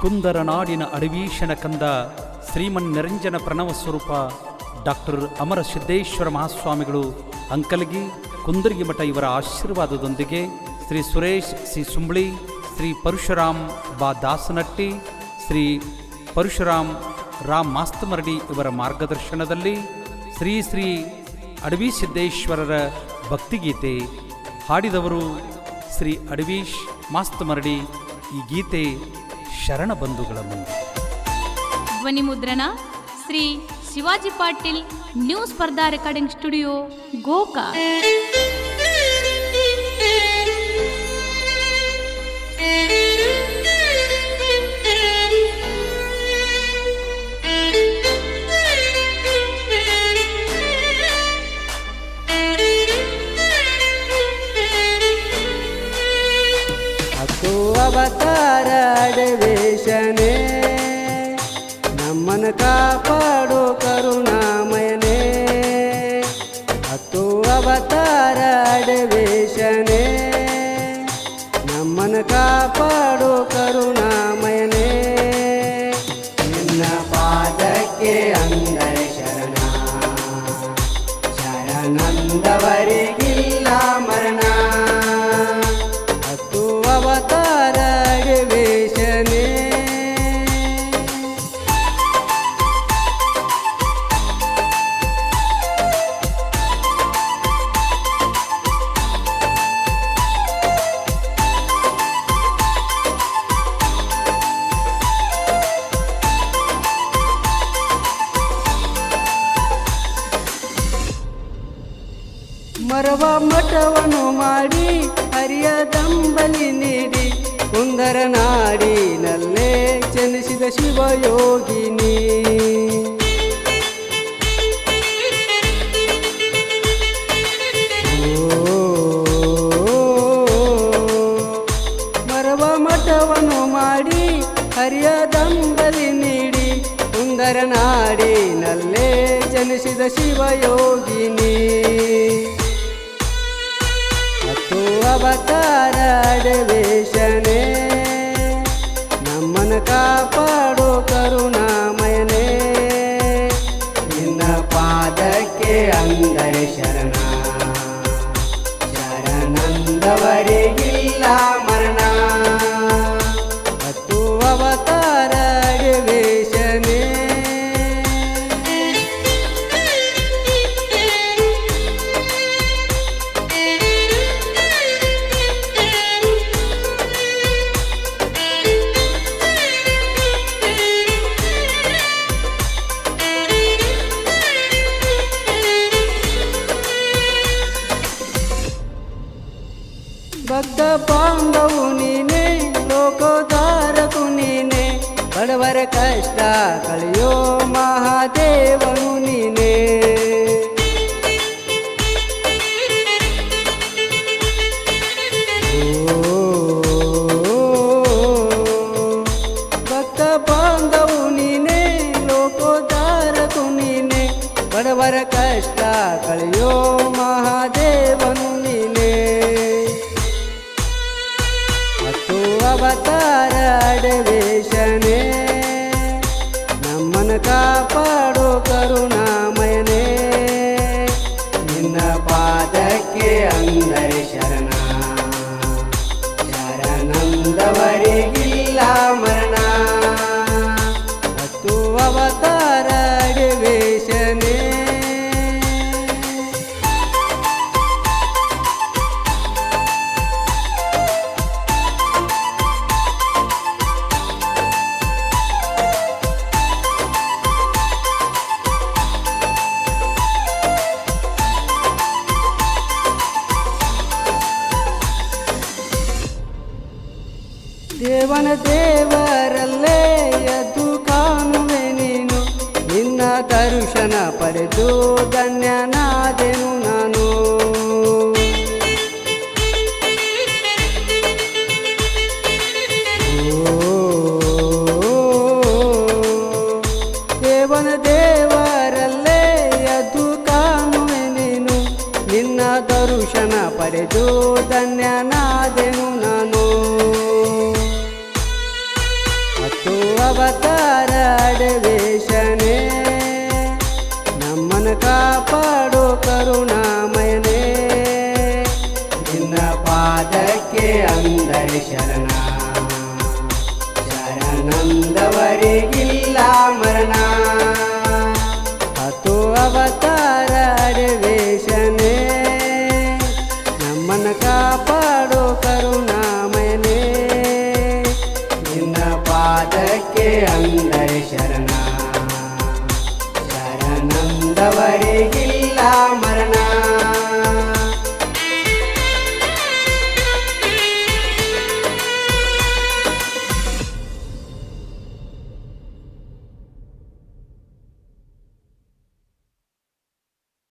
ಕುಂದರ ನಾಡಿನ ಅಡವೀಶನ ಕಂದ ಶ್ರೀಮನ್ನಿರಂಜನ ಪ್ರಣವ ಸ್ವರೂಪ ಡಾಕ್ಟರ್ ಅಮರ ಸಿದ್ದೇಶ್ವರ ಮಹಾಸ್ವಾಮಿಗಳು ಅಂಕಲಗಿ ಕುಂದರ್ಗಿ ಮಠ ಇವರ ಆಶೀರ್ವಾದದೊಂದಿಗೆ ಶ್ರೀ ಸುರೇಶ್ ಸಿ ಸುಂಬಳಿ, ಶ್ರೀ ಪರಶುರಾಮ್ ಬಾ ದಾಸನಟ್ಟಿ, ಶ್ರೀ ಪರಶುರಾಮ್ ರಾಮ್ ಮಾಸ್ತಮರಡಿ ಇವರ ಮಾರ್ಗದರ್ಶನದಲ್ಲಿ ಶ್ರೀ ಶ್ರೀ ಅಡವಿಸಿದ್ದೇಶ್ವರರ ಭಕ್ತಿಗೀತೆ ಹಾಡಿದವರು ಶ್ರೀ ಅಡವೀಶ್ ಮಾಸ್ತಮರಡಿ. ಈ ಗೀತೆ ಶರಣ ಬಂಧುಗಳ ಮುಂದೆ. ಧ್ವನಿ ಮುದ್ರಣ ಶ್ರೀ ಶಿವಾಜಿ ಪಾಟೀಲ್, ನ್ಯೂ ಸ್ಪರ್ಧಾ ರೆಕಾರ್ಡಿಂಗ್ ಸ್ಟುಡಿಯೋ, ಗೋಕಾ. ಅವತಾರ ಅಡವೇಶನೇ, ನಮ್ಮನ ಕಾಪಾಡೋ ಕರುಣಾಮಯನೇ. ಹತ್ತು ಅವತಾರ ಅಡವೇಶನೇ, ನಮ್ಮನ ಕಾಪಾಡೋ ಕರುಣಾಮಯನೇ. ನಿನ್ನ ಪಾದಕ್ಕೆ ಅಂದರೆ ಶರಣ, ಶರಣಂದವರಿಗಿಲ್ಲ ಮರಣ. ಅವತಾರ ಅಡವೇಶನೇ, ಮರವ ಮಠವನ್ನು ಮಾಡಿ ಹರಿಯ ದಂಬಲಿ ನೀಡಿ ಕುಂದರ ನಾಡಿನಲ್ಲೇ ಜನಿಸಿದ ಶಿವಯೋಗಿನಿ. ಮರವ ಮಠವನ್ನು ಮಾಡಿ ಹರಿಯ ದಂಬಲಿ ನೀಡಿ ಕುಂದರ ನಾಡಿನಲ್ಲೇ ಜನಿಸಿದ ಶಿವಯೋಗಿನಿ. ಅವತಾರ ಅಡವೇಶನೇ, ನಮ್ಮನ ಕಾಪಾಡೋ ಕರುಣಾಮಯನೇ. ನಿನ್ನ ಪಾದಕ್ಕೆ ಅಂದರೆ ಶರಣ, ಶರಣಂದವರಿಗಿಲ್ಲ ಮರಣ. ಹತ್ತು ಅವತಾರ ಅಡವೇಶನೇ, ಭಕ್ತ ಬಾಂಧವು ನೀನೆ, ಲೋಕೋದ್ಧಾರಕು ನೀನೆ, ಬಡವರ ಕಷ್ಟ ಕಳೆಯೋ ಮಹಾದೇವನು ನೀನೆ. ಭಕ್ತ ಬಾಂಧವು ನೀನೆ, ಲೋಕೋದ್ಧಾರಕು ನೀನೆ, ಬಡವರ ಕಷ್ಟ ಕಳೆಯೋ ಮಹಾದೇವನು ನೀನೆ. ಅವತಾರ ಅಡವೇಶನೇ, ನಮ್ಮನ ಕಾಪಾಡೋ ಕರುಣಾಮಯನೇ. ನಿನ್ನ ಪಾದಕ್ಕೆ ಅಂದರೆ ಶರಣ, ಶರಣಂದವರಿಗಿಲ್ಲ ಮರಣ. ಹತ್ತು ಅವತಾರ ಅಡವೇಶನೇ, ದೇವನ ದೇವರಲ್ಲೇ ಎದ್ದು ಕಾಣುವೆ ನೀನು. ನಿನ್ನ ದರ್ಶನ ಪಡೆದು ಧನ್ಯನಾದೆನು ನಾನು. ದೇವನ ದೇವರಲ್ಲೇ ಎದ್ದು ಕಾಣುವೆ ನೀನು. ನಿನ್ನ ದರ್ಶನ ಪಡೆದು ಧನ್ಯನಾದೆನು ನಾನು. ಅವತಾರ ಅಡವೇಶನೇ ನಮ್ಮನ್ನು ಕಾಪಾಡು ಕರುಣಾಮಯನೇ ನಿನ್ನ ಪಾದಕ್ಕೆ ಅಂದರೆ ಶರಣ ಶರಣಂದವರಿಗಿಲ್ಲ ಮರಣ ಹತ್ತು ಅವತಾರ ಅಡವೇಶನೇ ನಮ್ಮನ್ನು ಕಾಪಾಡು ಕರುಣಾಮಯನೇ ನಿನ್ನ ಪಾದಕ್ಕೆ ಅಂದರೆ ಶರಣ ಶರಣಂದವರಿಗಿಲ್ಲ